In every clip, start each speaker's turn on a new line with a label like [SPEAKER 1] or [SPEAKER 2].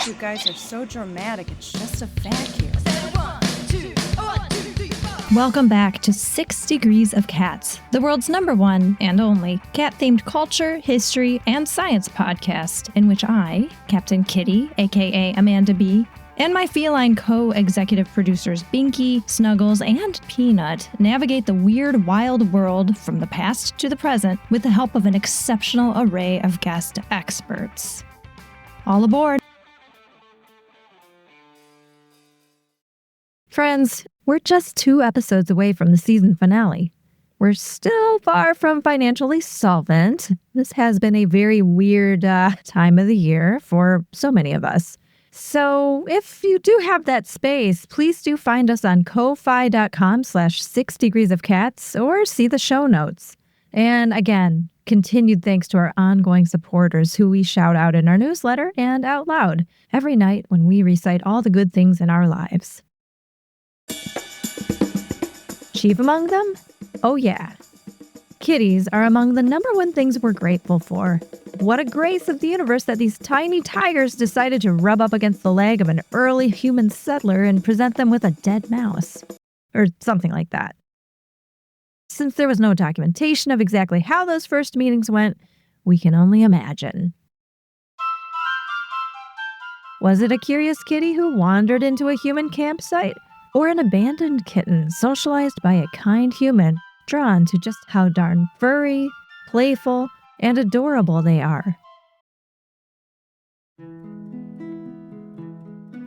[SPEAKER 1] You guys are so dramatic. It's just a fact here.
[SPEAKER 2] Welcome back to 6 Degrees of Cats, the world's #1 and only cat-themed culture, history, and science podcast, in which I, Captain Kitty, aka Amanda B., and my feline co-executive producers Binky, Snuggles, and Peanut navigate the weird, wild world from the past to the present with the help of an exceptional array of guest experts. All aboard! Friends, we're just 2 episodes away from the season finale. We're still far from financially solvent. This has been a very weird time of the year for so many of us. So if you do have that space, please do find us on ko-fi.com/6degreesofcats or see the show notes. And again, continued thanks to our ongoing supporters who we shout out in our newsletter and out loud every night when we recite all the good things in our lives. Chief among them? Oh yeah. Kitties are among the #1 things we're grateful for. What a grace of the universe that these tiny tigers decided to rub up against the leg of an early human settler and present them with a dead mouse. Or something like that. Since there was no documentation of exactly how those first meetings went, we can only imagine. Was it a curious kitty who wandered into a human campsite? Or an abandoned kitten socialized by a kind human, drawn to just how darn furry, playful, and adorable they are?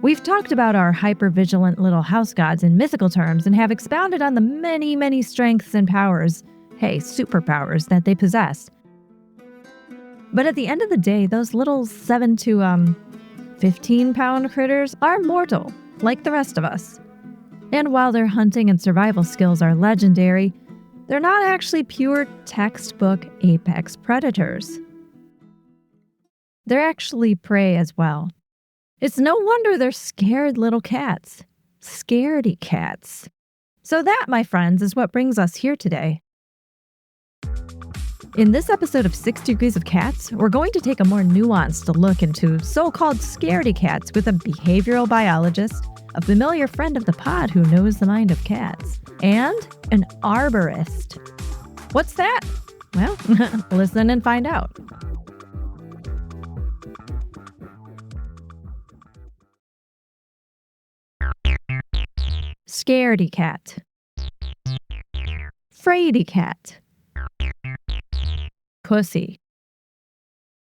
[SPEAKER 2] We've talked about our hyper-vigilant little house gods in mythical terms and have expounded on the many, many strengths and powers, superpowers, that they possess. But at the end of the day, those little 7 to 15-pound critters are mortal, like the rest of us. And while their hunting and survival skills are legendary, they're not actually pure textbook apex predators. They're actually prey as well. It's no wonder they're scared little cats. Scaredy cats. So that, my friends, is what brings us here today. In this episode of 6 Degrees of Cats, we're going to take a more nuanced look into so-called scaredy cats with a behavioral biologist, a familiar friend of the pod who knows the mind of cats, and an arborist. What's that? Well, listen and find out. Scaredy cat. Fraidy cat. Pussy.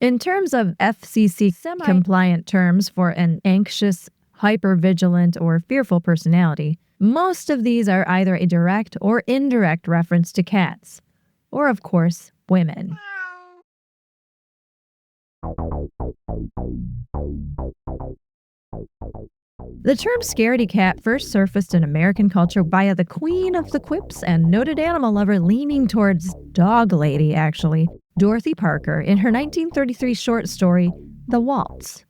[SPEAKER 2] In terms of FCC compliant terms for an anxious, hypervigilant, or fearful personality, most of these are either a direct or indirect reference to cats, or of course, women. The term scaredy cat first surfaced in American culture via the queen of the quips and noted animal lover leaning towards dog lady, actually, Dorothy Parker, in her 1933 short story, The Waltz.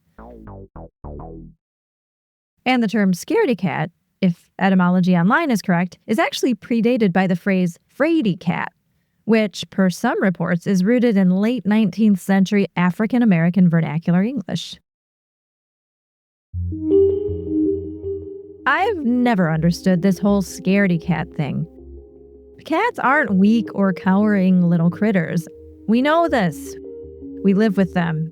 [SPEAKER 2] And the term scaredy cat, if etymology online is correct, is actually predated by the phrase fraidy cat, which, per some reports, is rooted in late 19th century African American vernacular English. I've never understood this whole scaredy cat thing. Cats aren't weak or cowering little critters. We know this. We live with them.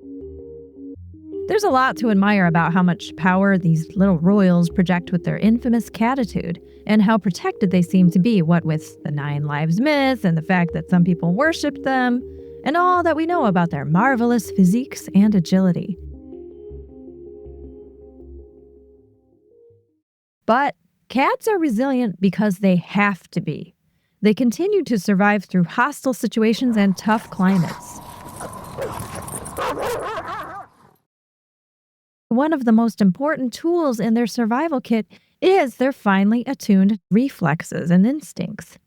[SPEAKER 2] There's a lot to admire about how much power these little royals project with their infamous catitude, and how protected they seem to be, what with the 9 lives myth and the fact that some people worship them, and all that we know about their marvelous physiques and agility. But cats are resilient because they have to be. They continue to survive through hostile situations and tough climates. One of the most important tools in their survival kit is their finely attuned reflexes and instincts.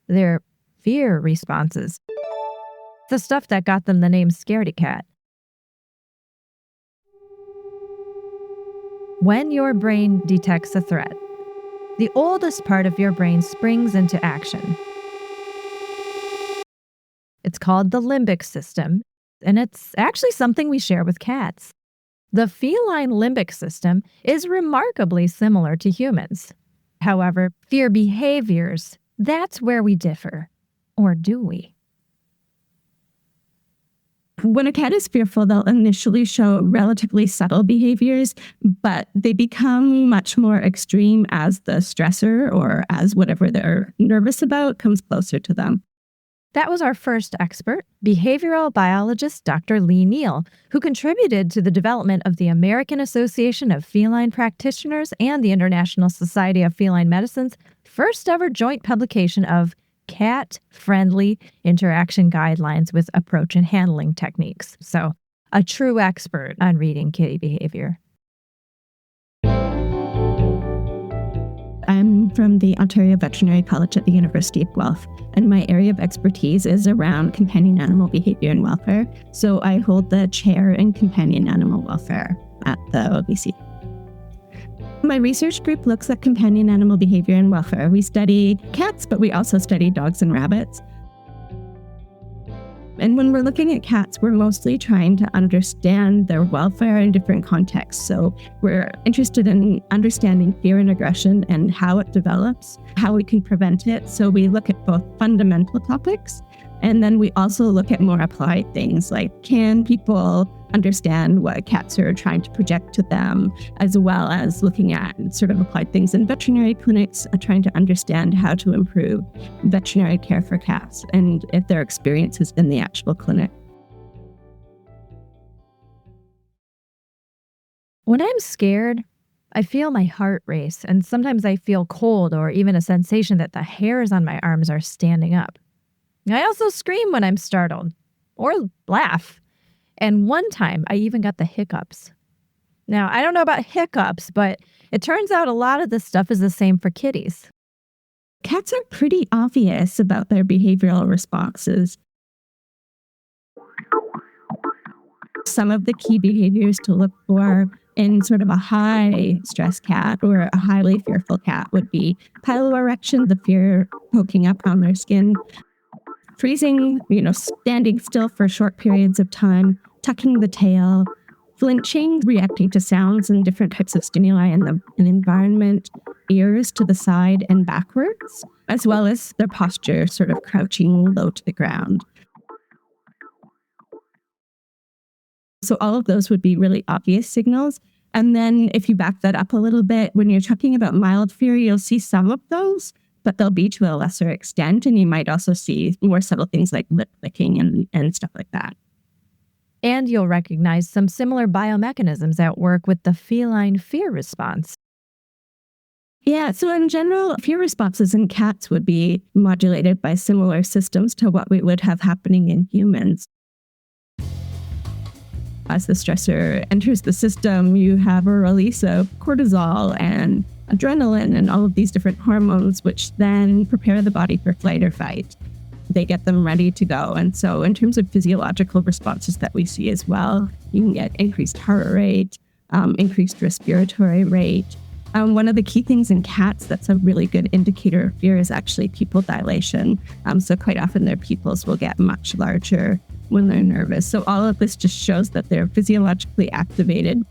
[SPEAKER 2] Their fear responses. The stuff that got them the name Scaredy Cat. When your brain detects a threat, the oldest part of your brain springs into action. It's called the limbic system, and it's actually something we share with cats. The feline limbic system is remarkably similar to humans. However, fear behaviors, that's where we differ. Or do we?
[SPEAKER 3] When a cat is fearful, they'll initially show relatively subtle behaviors, but they become much more extreme as the stressor or as whatever they're nervous about comes closer to them.
[SPEAKER 2] That was our first expert, behavioral biologist Dr. Niel, who contributed to the development of the American Association of Feline Practitioners and the International Society of Feline Medicine's first ever joint publication of cat-friendly interaction guidelines with approach and handling techniques. So, a true expert on reading kitty behavior.
[SPEAKER 3] I'm from the Ontario Veterinary College at the University of Guelph, and my area of expertise is around companion animal behavior and welfare. So I hold the chair in companion animal welfare at the OVC. My research group looks at companion animal behavior and welfare. We study cats, but we also study dogs and rabbits. And when we're looking at cats, we're mostly trying to understand their welfare in different contexts. So we're interested in understanding fear and aggression and how it develops, how we can prevent it. So we look at both fundamental topics, and then we also look at more applied things like, can people understand what cats are trying to project to them, as well as looking at sort of applied things in veterinary clinics, trying to understand how to improve veterinary care for cats and if their experiences in the actual clinic.
[SPEAKER 2] When I'm scared, I feel my heart race, and sometimes I feel cold or even a sensation that the hairs on my arms are standing up. I also scream when I'm startled, or laugh. And one time, I even got the hiccups. Now, I don't know about hiccups, but it turns out a lot of this stuff is the same for kitties.
[SPEAKER 3] Cats are pretty obvious about their behavioral responses. Some of the key behaviors to look for in sort of a high stress cat or a highly fearful cat would be piloerection, the fear poking up on their skin, freezing, standing still for short periods of time, tucking the tail, flinching, reacting to sounds and different types of stimuli in the environment, ears to the side and backwards, as well as their posture sort of crouching low to the ground. So all of those would be really obvious signals. And then if you back that up a little bit, when you're talking about mild fear, you'll see some of those, but they'll be to a lesser extent. And you might also see more subtle things like lip licking and stuff like that.
[SPEAKER 2] And you'll recognize some similar biomechanisms at work with the feline fear response.
[SPEAKER 3] Yeah, so in general, fear responses in cats would be modulated by similar systems to what we would have happening in humans. As the stressor enters the system, you have a release of cortisol and adrenaline and all of these different hormones, which then prepare the body for flight or fight. They get them ready to go. And so in terms of physiological responses that we see as well, you can get increased heart rate, increased respiratory rate. One of the key things in cats that's a really good indicator of fear is actually pupil dilation. So quite often their pupils will get much larger when they're nervous. So all of this just shows that they're physiologically activated.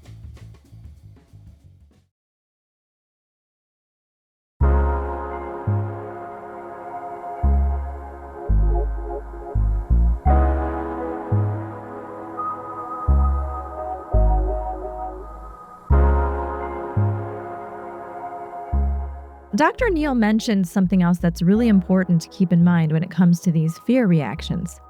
[SPEAKER 2] Dr. Niel mentioned something else that's really important to keep in mind when it comes to these fear reactions.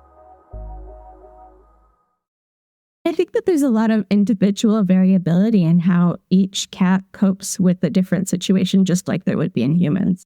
[SPEAKER 3] I think that there's a lot of individual variability in how each cat copes with a different situation, just like there would be in humans.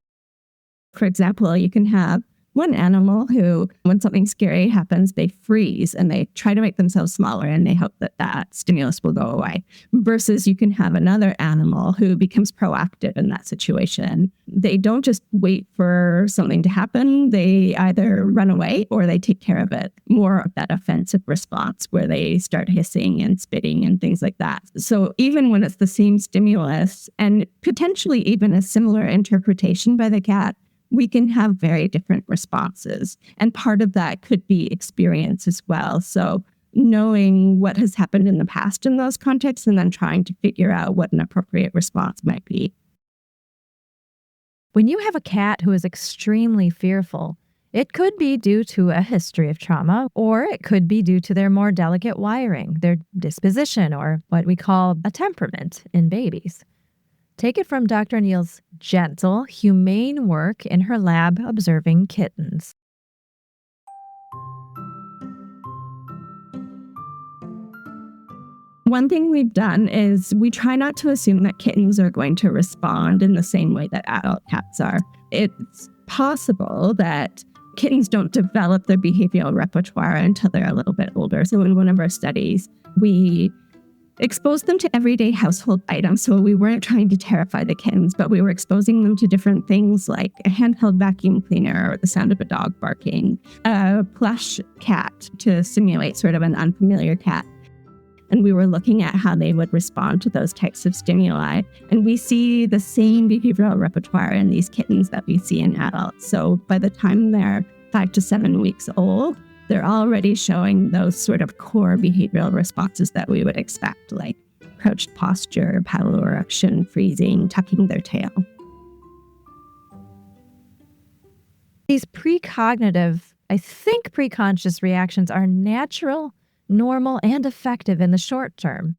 [SPEAKER 3] For example, you can have one animal who, when something scary happens, they freeze and they try to make themselves smaller and they hope that that stimulus will go away. Versus you can have another animal who becomes proactive in that situation. They don't just wait for something to happen. They either run away or they take care of it. More of that offensive response where they start hissing and spitting and things like that. So even when it's the same stimulus and potentially even a similar interpretation by the cat, we can have very different responses. And part of that could be experience as well. So knowing what has happened in the past in those contexts and then trying to figure out what an appropriate response might be.
[SPEAKER 2] When you have a cat who is extremely fearful, it could be due to a history of trauma, or it could be due to their more delicate wiring, their disposition, or what we call a temperament in babies. Take it from Dr. Niel's gentle, humane work in her lab observing kittens.
[SPEAKER 3] One thing we've done is we try not to assume that kittens are going to respond in the same way that adult cats are. It's possible that kittens don't develop their behavioral repertoire until they're a little bit older. So in one of our studies, we exposed them to everyday household items. So we weren't trying to terrify the kittens, but we were exposing them to different things like a handheld vacuum cleaner or the sound of a dog barking, a plush cat to simulate sort of an unfamiliar cat. And we were looking at how they would respond to those types of stimuli. And we see the same behavioral repertoire in these kittens that we see in adults. So by the time they're 5 to 7 weeks old, they're already showing those sort of core behavioral responses that we would expect, like crouched posture, paddle erection, freezing, tucking their tail.
[SPEAKER 2] These precognitive, I think preconscious reactions are natural, normal, and effective in the short term.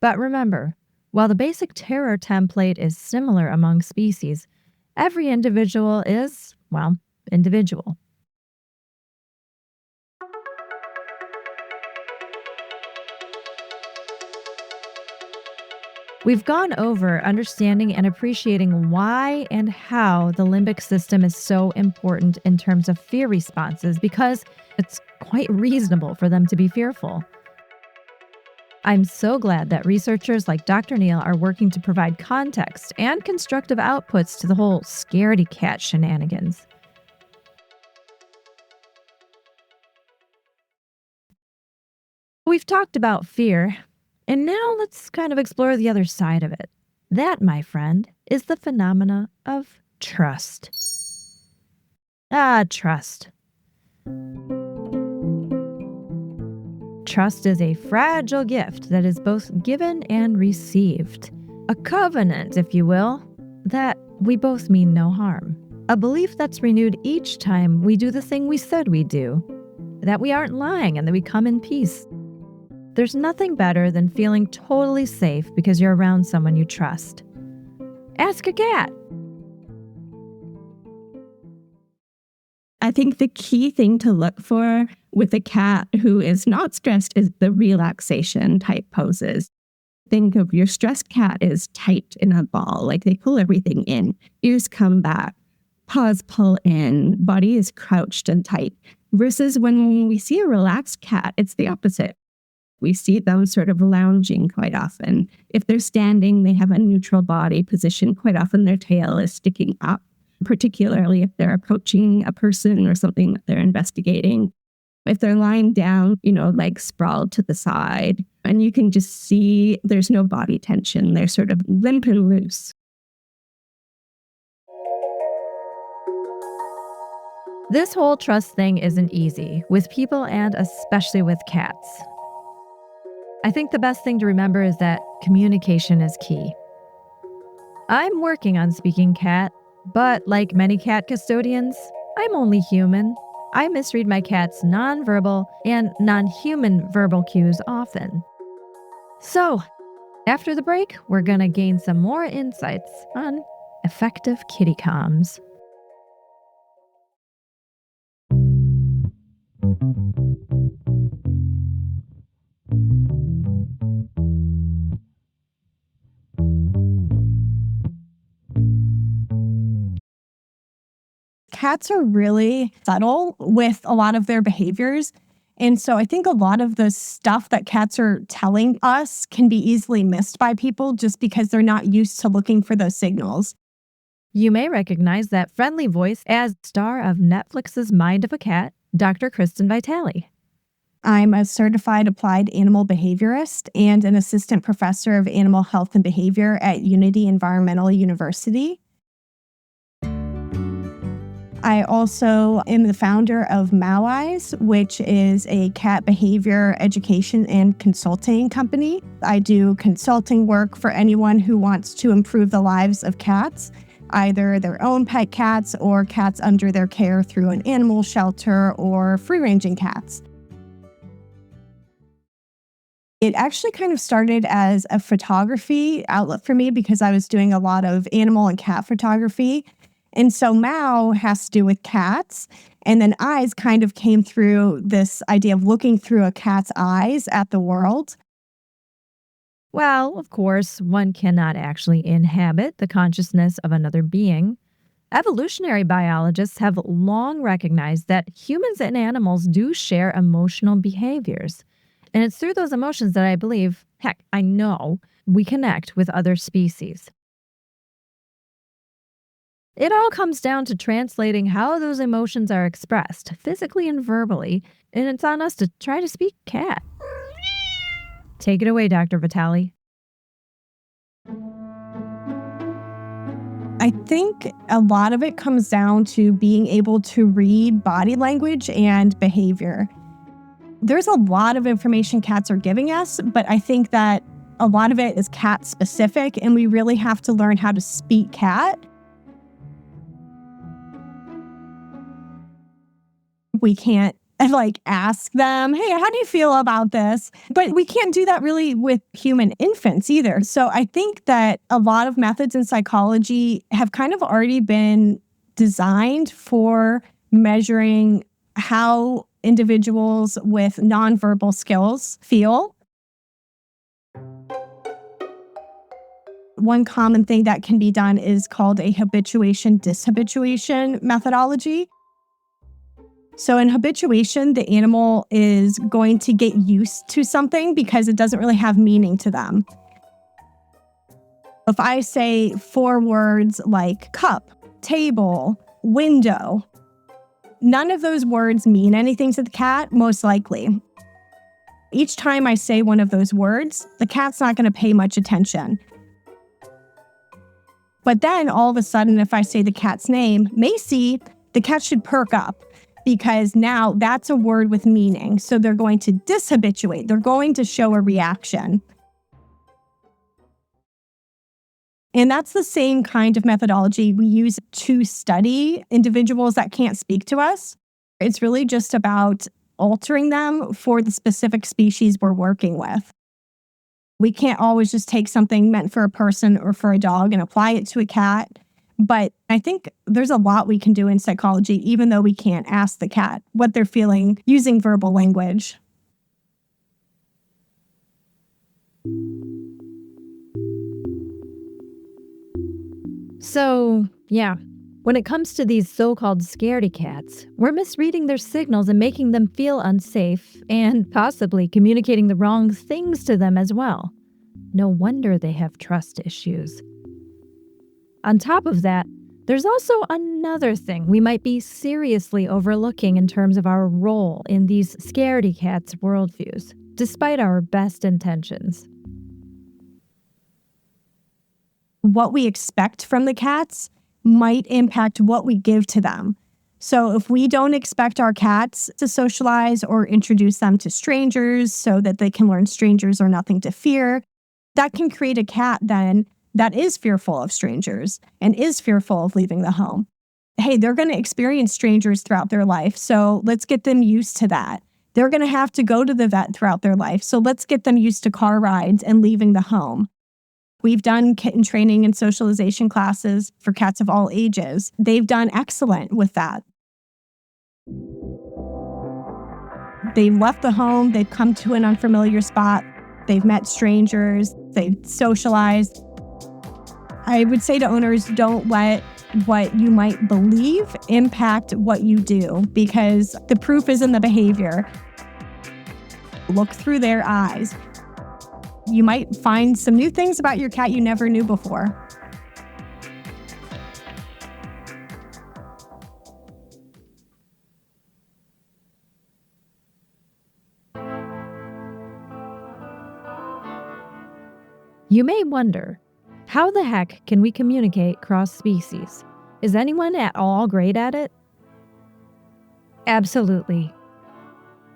[SPEAKER 2] But remember, while the basic terror template is similar among species, every individual is, well, individual. We've gone over understanding and appreciating why and how the limbic system is so important in terms of fear responses, because it's quite reasonable for them to be fearful. I'm so glad that researchers like Dr. Niel are working to provide context and constructive outputs to the whole Scaredy Cat shenanigans. We've talked about fear, and now let's kind of explore the other side of it. That, my friend, is the phenomena of trust. Trust. Trust is a fragile gift that is both given and received. A covenant, if you will, that we both mean no harm. A belief that's renewed each time we do the thing we said we'd do. That we aren't lying and that we come in peace. There's nothing better than feeling totally safe because you're around someone you trust. Ask a cat.
[SPEAKER 3] I think the key thing to look for with a cat who is not stressed is the relaxation type poses. Think of your stressed cat is tight in a ball, like they pull everything in. Ears come back, paws pull in, body is crouched and tight. Versus when we see a relaxed cat, it's the opposite. We see them sort of lounging quite often. If they're standing, they have a neutral body position. Quite often their tail is sticking up, particularly if they're approaching a person or something that they're investigating. If they're lying down, legs sprawled to the side, and you can just see there's no body tension. They're sort of limp and loose.
[SPEAKER 2] This whole trust thing isn't easy, with people and especially with cats. I think the best thing to remember is that communication is key. I'm working on speaking cat, but like many cat custodians, I'm only human. I misread my cat's nonverbal and non-human verbal cues often. So, after the break, we're going to gain some more insights on effective kitty comms.
[SPEAKER 4] Cats are really subtle with a lot of their behaviors. And so I think a lot of the stuff that cats are telling us can be easily missed by people just because they're not used to looking for those signals.
[SPEAKER 2] You may recognize that friendly voice as star of Netflix's Mind of a Cat, Dr. Kristyn Vitale.
[SPEAKER 4] I'm a certified applied animal behaviorist and an assistant professor of animal health and behavior at Unity Environmental University. I also am the founder of Maueyes, which is a cat behavior education and consulting company. I do consulting work for anyone who wants to improve the lives of cats, either their own pet cats or cats under their care through an animal shelter or free-ranging cats. It actually kind of started as a photography outlet for me because I was doing a lot of animal and cat photography. And so Mao has to do with cats. And then eyes kind of came through this idea of looking through a cat's eyes at the world.
[SPEAKER 2] Well, of course, one cannot actually inhabit the consciousness of another being. Evolutionary biologists have long recognized that humans and animals do share emotional behaviors. And it's through those emotions that I believe, heck, I know, we connect with other species. It all comes down to translating how those emotions are expressed, physically and verbally, and it's on us to try to speak cat. Take it away, Dr. Vitale.
[SPEAKER 4] I think a lot of it comes down to being able to read body language and behavior. There's a lot of information cats are giving us, but I think that a lot of it is cat specific, and we really have to learn how to speak cat. We can't ask them, hey, how do you feel about this? But we can't do that really with human infants either. So I think that a lot of methods in psychology have kind of already been designed for measuring how individuals with nonverbal skills feel. One common thing that can be done is called a habituation-dishabituation methodology. So in habituation, the animal is going to get used to something because it doesn't really have meaning to them. If I say 4 words like cup, table, window, none of those words mean anything to the cat, most likely. Each time I say one of those words, the cat's not going to pay much attention. But then all of a sudden, if I say the cat's name, Macy, the cat should perk up because now that's a word with meaning. So they're going to dishabituate. They're going to show a reaction. And that's the same kind of methodology we use to study individuals that can't speak to us. It's really just about altering them for the specific species we're working with. We can't always just take something meant for a person or for a dog and apply it to a cat. But I think there's a lot we can do in psychology, even though we can't ask the cat what they're feeling using verbal language.
[SPEAKER 2] So, yeah, when it comes to these so-called scaredy cats, we're misreading their signals and making them feel unsafe and possibly communicating the wrong things to them as well. No wonder they have trust issues. On top of that, there's also another thing we might be seriously overlooking in terms of our role in these scaredy cats' worldviews, despite our best intentions.
[SPEAKER 4] What we expect from the cats might impact what we give to them. So if we don't expect our cats to socialize or introduce them to strangers so that they can learn strangers are nothing to fear, that can create a cat then that is fearful of strangers and is fearful of leaving the home. Hey, they're going to experience strangers throughout their life, so let's get them used to that. They're going to have to go to the vet throughout their life, so let's get them used to car rides and leaving the home. We've done kitten training and socialization classes for cats of all ages. They've done excellent with that. They've left the home, they've come to an unfamiliar spot, they've met strangers, they've socialized. I would say to owners, don't let what you might believe impact what you do, because the proof is in the behavior. Look through their eyes. You might find some new things about your cat you never knew before.
[SPEAKER 2] You may wonder, how the heck can we communicate cross species? Is anyone at all great at it? Absolutely.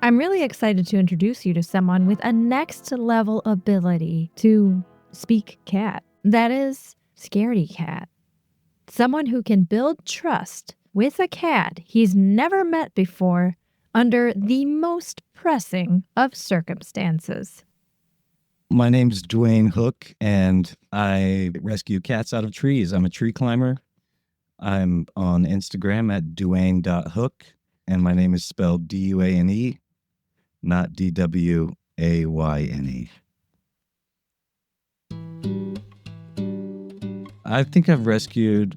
[SPEAKER 2] I'm really excited to introduce you to someone with a next level ability to speak cat. That is Scaredy Cat. Someone who can build trust with a cat he's never met before under the most pressing of circumstances.
[SPEAKER 5] My name's Duane Hook, and I rescue cats out of trees. I'm a tree climber. I'm on Instagram at duane.hook, and my name is spelled D-U-A-N-E, not D-W-A-Y-N-E. I think I've rescued,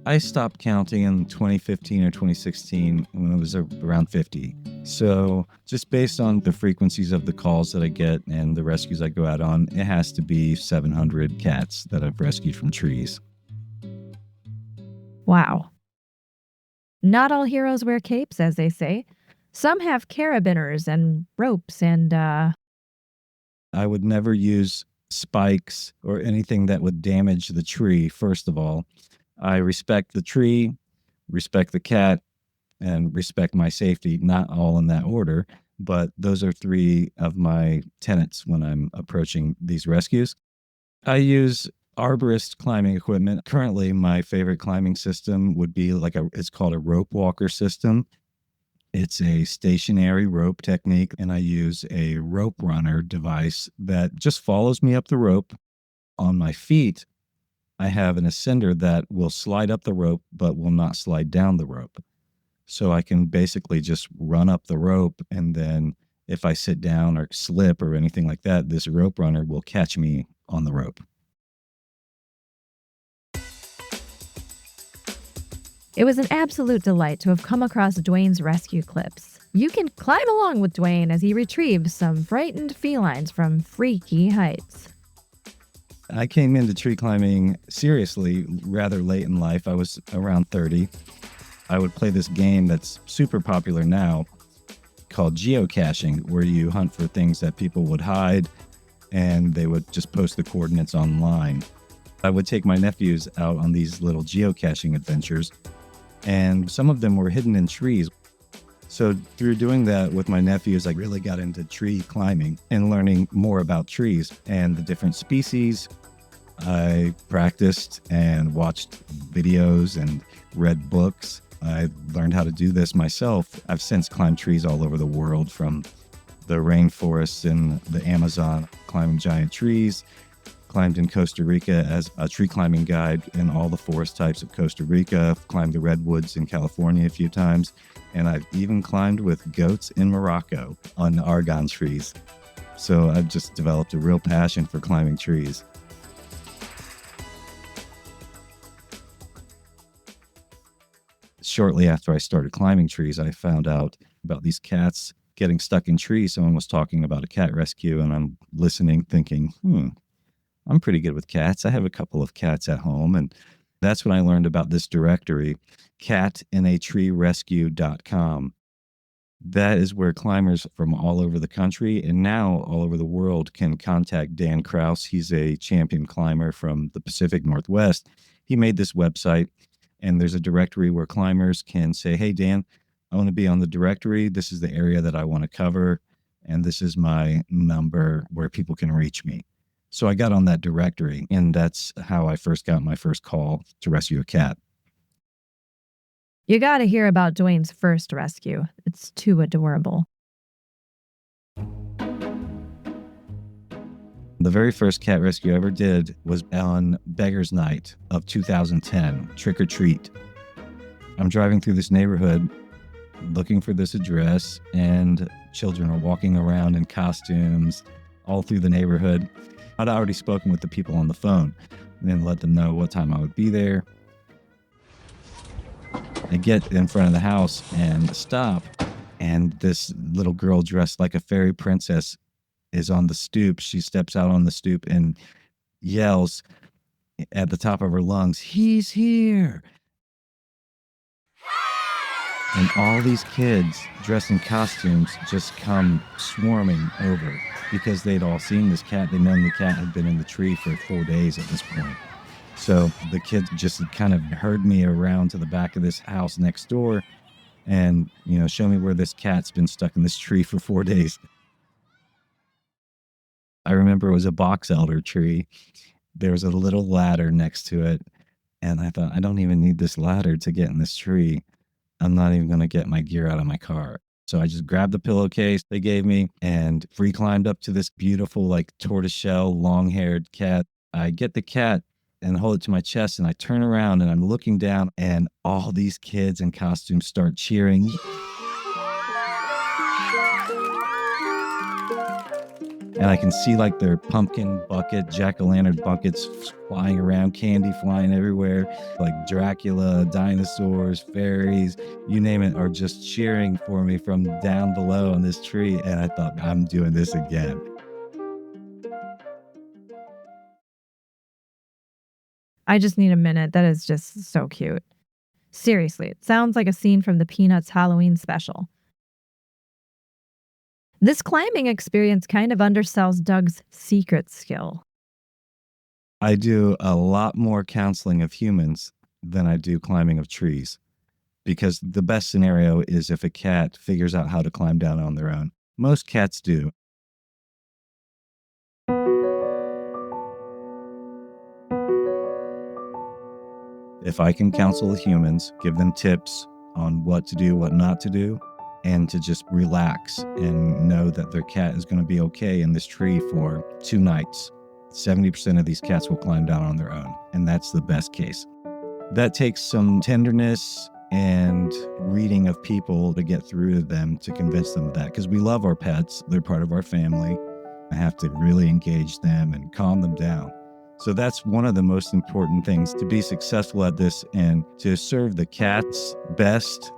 [SPEAKER 5] I stopped counting in 2015 or 2016 when I was around 50. So just based on the frequencies of the calls that I get and the rescues I go out on, it has to be 700 cats that I've rescued from trees.
[SPEAKER 2] Wow. Not all heroes wear capes, as they say. Some have carabiners and ropes and,
[SPEAKER 5] I would never use spikes or anything that would damage the tree, first of all. I respect the tree, respect the cat, and respect my safety, not all in that order, but those are three of my tenets when I'm approaching these rescues. I use arborist climbing equipment. Currently, my favorite climbing system would be it's called a rope walker system. It's a stationary rope technique, and I use a rope runner device that just follows me up the rope. On my feet, I have an ascender that will slide up the rope, but will not slide down the rope. So I can basically just run up the rope, and then if I sit down or slip or anything like that, this rope runner will catch me on the rope.
[SPEAKER 2] It was an absolute delight to have come across Duane's rescue clips. You can climb along with Duane as he retrieves some frightened felines from freaky heights.
[SPEAKER 5] I came into tree climbing seriously rather late in life. I was around 30. I would play this game that's super popular now called geocaching, where you hunt for things that people would hide and they would just post the coordinates online. I would take my nephews out on these little geocaching adventures, and some of them were hidden in trees. So through doing that with my nephews, I really got into tree climbing and learning more about trees and the different species. I practiced and watched videos and read books. I learned how to do this myself. I've since climbed trees all over the world, from the rainforests in the Amazon, climbing giant trees, climbed in Costa Rica as a tree climbing guide in all the forest types of Costa Rica. I've climbed the redwoods in California a few times, and I've even climbed with goats in Morocco on argan trees. So I've just developed a real passion for climbing trees. Shortly after I started climbing trees, I found out about these cats getting stuck in trees. Someone was talking about a cat rescue, and I'm listening thinking, I'm pretty good with cats. I have a couple of cats at home. And that's when I learned about this directory, catinatreerescue.com. That is where climbers from all over the country and now all over the world can contact Dan Kraus. He's a champion climber from the Pacific Northwest. He made this website, and there's a directory where climbers can say, hey, Dan, I want to be on the directory. This is the area that I want to cover, and this is my number where people can reach me. So I got on that directory, and that's how I first got my first call to rescue a cat.
[SPEAKER 2] You gotta hear about Duane's first rescue. It's too adorable.
[SPEAKER 5] The very first cat rescue I ever did was on Beggar's Night of 2010, Trick or Treat. I'm driving through this neighborhood looking for this address, and children are walking around in costumes all through the neighborhood. I'd already spoken with the people on the phone and then let them know what time I would be there. I get in front of the house and stop, and this little girl dressed like a fairy princess is on the stoop. She steps out on the stoop and yells at the top of her lungs, "He's here!" And all these kids dressed in costumes just come swarming over because they'd all seen this cat. They'd known the cat had been in the tree for 4 days at this point. So the kids just kind of herd me around to the back of this house next door. and, show me where this cat's been stuck in this tree for 4 days. I remember it was a box elder tree. There was a little ladder next to it. And I thought, I don't even need this ladder to get in this tree. I'm not even going to get my gear out of my car. So I just grabbed the pillowcase they gave me and free climbed up to this beautiful, like tortoiseshell, long-haired cat. I get the cat and hold it to my chest, and I turn around and I'm looking down, and all these kids in costumes start cheering. And I can see like their pumpkin bucket, jack-o'-lantern buckets flying around, candy flying everywhere, like Dracula, dinosaurs, fairies, you name it, are just cheering for me from down below on this tree. And I thought, I'm doing this again.
[SPEAKER 2] I just need a minute. That is just so cute. Seriously, it sounds like a scene from the Peanuts Halloween special. This climbing experience kind of undersells Doug's secret skill.
[SPEAKER 5] I do a lot more counseling of humans than I do climbing of trees, because the best scenario is if a cat figures out how to climb down on their own. Most cats do. If I can counsel with humans, give them tips on what to do, what not to do, and to just relax and know that their cat is going to be okay in this tree for 2 nights, 70% of these cats will climb down on their own, and that's the best case. That takes some tenderness and reading of people to get through to them to convince them of that, because we love our pets. They're part of our family. I have to really engage them and calm them down. So that's one of the most important things to be successful at this and to serve the cats best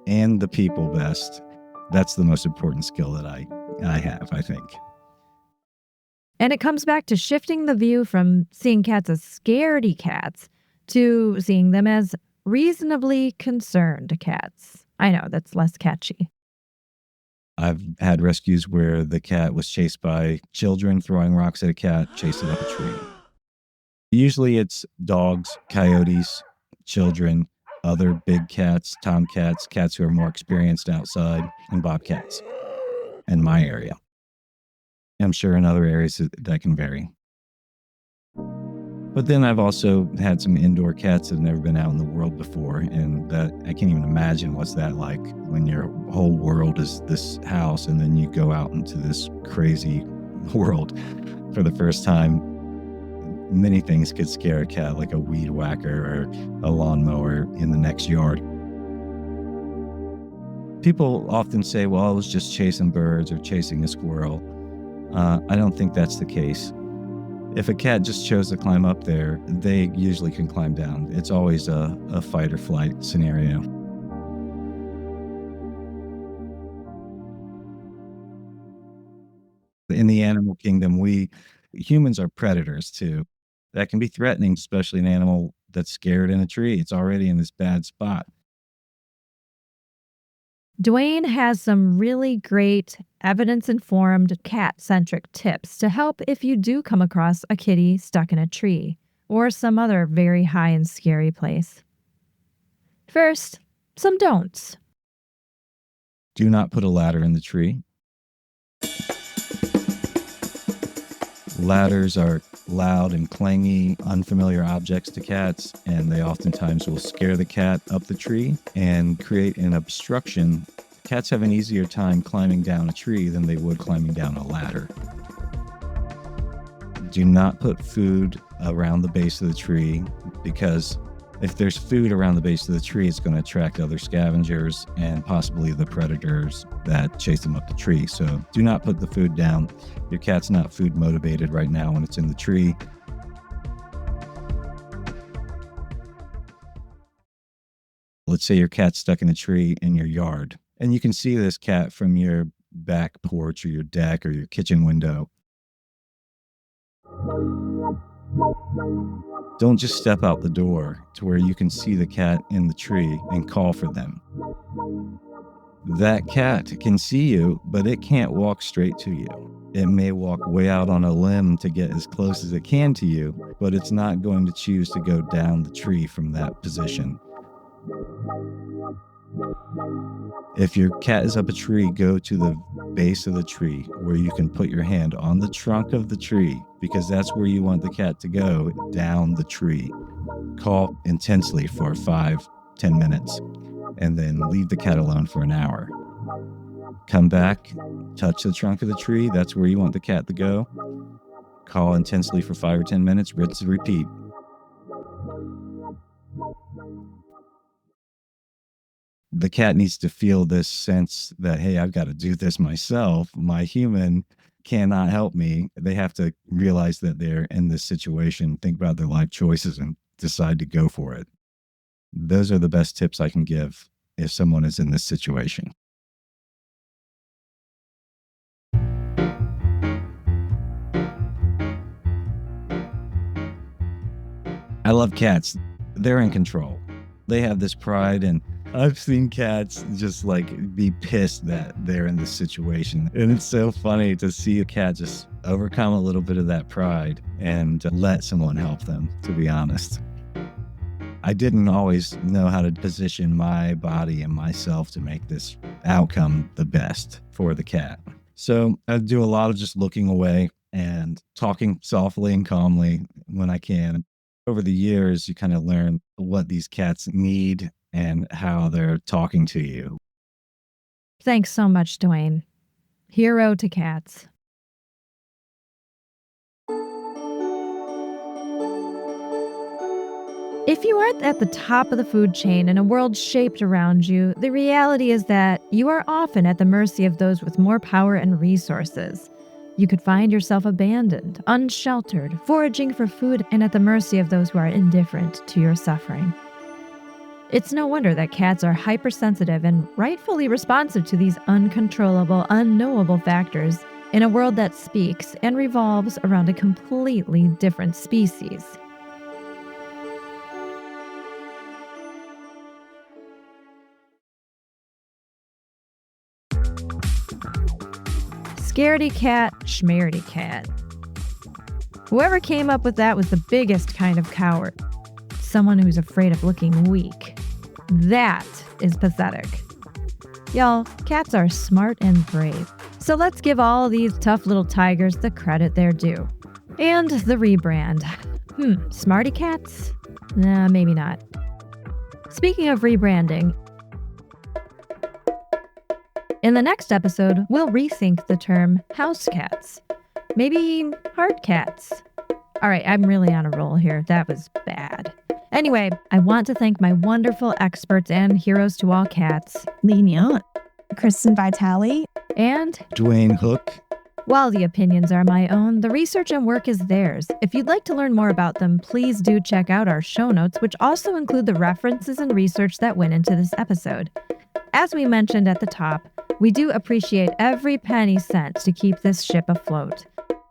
[SPEAKER 5] and the people best. That's the most important skill that I have, I think.
[SPEAKER 2] And it comes back to shifting the view from seeing cats as scaredy cats to seeing them as reasonably concerned cats. I know, that's less catchy.
[SPEAKER 5] I've had rescues where the cat was chased by children throwing rocks at a cat, chased it up a tree. Usually it's dogs, coyotes, children, other big cats, tomcats, cats who are more experienced outside, and bobcats in my area. I'm sure in other areas that can vary. But then I've also had some indoor cats that have never been out in the world before, and that I can't even imagine what's that like when your whole world is this house and then you go out into this crazy world for the first time. Many things could scare a cat, like a weed whacker or a lawnmower in the next yard. People often say, well, I was just chasing birds or chasing a squirrel. I don't think that's the case. If a cat just chose to climb up there, they usually can climb down. It's always a fight or flight scenario. In the animal kingdom, humans are predators too. That can be threatening, especially an animal that's scared in a tree. It's already in this bad spot.
[SPEAKER 2] Duane has some really great evidence-informed cat-centric tips to help if you do come across a kitty stuck in a tree or some other very high and scary place. First, some don'ts.
[SPEAKER 5] Do not put a ladder in the tree. Ladders are loud and clangy, unfamiliar objects to cats, and they oftentimes will scare the cat up the tree and create an obstruction. Cats have an easier time climbing down a tree than they would climbing down a ladder. Do not put food around the base of the tree, because if there's food around the base of the tree, it's going to attract other scavengers and possibly the predators that chase them up the tree. So do not put the food down. Your cat's not food motivated right now when it's in the tree. Let's say your cat's stuck in a tree in your yard, and you can see this cat from your back porch or your deck or your kitchen window. Don't just step out the door to where you can see the cat in the tree and call for them. That cat can see you, but it can't walk straight to you. It may walk way out on a limb to get as close as it can to you, but it's not going to choose to go down the tree from that position. If your cat is up a tree, go to the base of the tree where you can put your hand on the trunk of the tree, because that's where you want the cat to go, down the tree. Call intensely for 5-10 minutes, and then leave the cat alone for an hour. Come back, touch the trunk of the tree. That's where you want the cat to go. Call intensely for 5 or 10 minutes, rinse and repeat. The cat needs to feel this sense that, hey, I've got to do this myself. My human cannot help me. They have to realize that they're in this situation, think about their life choices, and decide to go for it. Those are the best tips I can give if someone is in this situation. I love cats. They're in control. They have this pride, and I've seen cats just like be pissed that they're in this situation. And it's so funny to see a cat just overcome a little bit of that pride and let someone help them, to be honest. I didn't always know how to position my body and myself to make this outcome the best for the cat. So I do a lot of just looking away and talking softly and calmly when I can. Over the years, you kind of learn what these cats need and how they're talking to you.
[SPEAKER 2] Thanks so much, Duane. Hero to cats. If you aren't at the top of the food chain in a world shaped around you, the reality is that you are often at the mercy of those with more power and resources. You could find yourself abandoned, unsheltered, foraging for food, and at the mercy of those who are indifferent to your suffering. It's no wonder that cats are hypersensitive and rightfully responsive to these uncontrollable, unknowable factors in a world that speaks and revolves around a completely different species. Scaredy cat, schmaredy cat. Whoever came up with that was the biggest kind of coward. Someone who's afraid of looking weak. That is pathetic. Y'all, cats are smart and brave. So let's give all these tough little tigers the credit they're due. And the rebrand. Smarty cats? Nah, maybe not. Speaking of rebranding, in the next episode, we'll rethink the term house cats. Maybe hard cats. All right, I'm really on a roll here. That was bad. Anyway, I want to thank my wonderful experts and heroes to all cats,
[SPEAKER 3] Niel,
[SPEAKER 4] Kristyn Vitale,
[SPEAKER 2] and
[SPEAKER 5] Duane Hook.
[SPEAKER 2] while the opinions are my own, the research and work is theirs. If you'd like to learn more about them, please do check out our show notes, which also include the references and research that went into this episode. As we mentioned at the top, we do appreciate every penny sent to keep this ship afloat.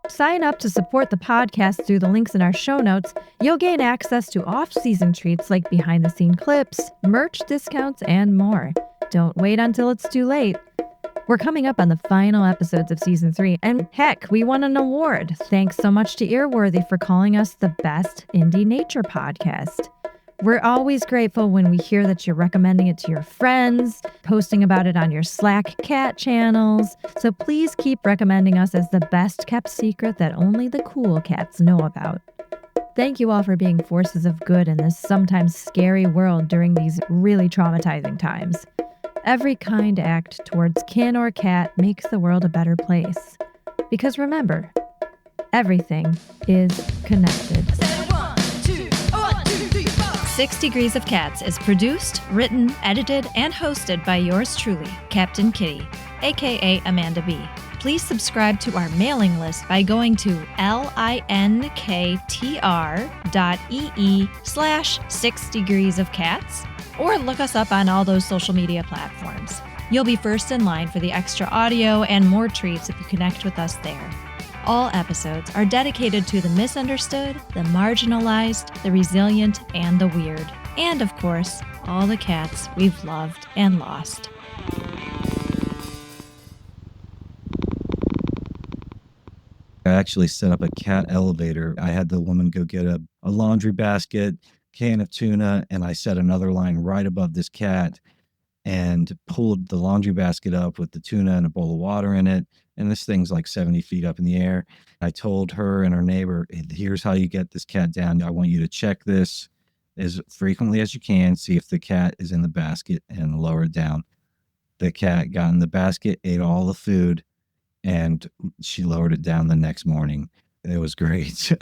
[SPEAKER 2] Sign up to support the podcast through the links in our show notes. You'll gain access to off-season treats like behind-the-scene clips, merch discounts, and more. Don't wait until it's too late. We're coming up on the final episodes of Season 3, and heck, we won an award. Thanks so much to Earworthy for calling us the best indie nature podcast. We're always grateful when we hear that you're recommending it to your friends, posting about it on your Slack cat channels. So please keep recommending us as the best kept secret that only the cool cats know about. Thank you all for being forces of good in this sometimes scary world during these really traumatizing times. Every kind act towards kin or cat makes the world a better place. Because remember, everything is connected. 6 Degrees of Cats is produced, written, edited, and hosted by yours truly, Captain Kitty, aka Amanda B. Please subscribe to our mailing list by going to linktr.ee/6 Degrees of Cats, or look us up on all those social media platforms. You'll be first in line for the extra audio and more treats if you connect with us there. All episodes are dedicated to the misunderstood, the marginalized, the resilient, and the weird. And of course, all the cats we've loved and lost.
[SPEAKER 5] I actually set up a cat elevator. I had the woman go get a laundry basket, can of tuna, and I set another line right above this cat. and pulled the laundry basket up with the tuna and a bowl of water in it. And this thing's like 70 feet up in the air. I told her and her neighbor, here's how you get this cat down. I want you to check this as frequently as you can, see if the cat is in the basket, and lower it down. The cat got in the basket, ate all the food, and she lowered it down the next morning. It was great.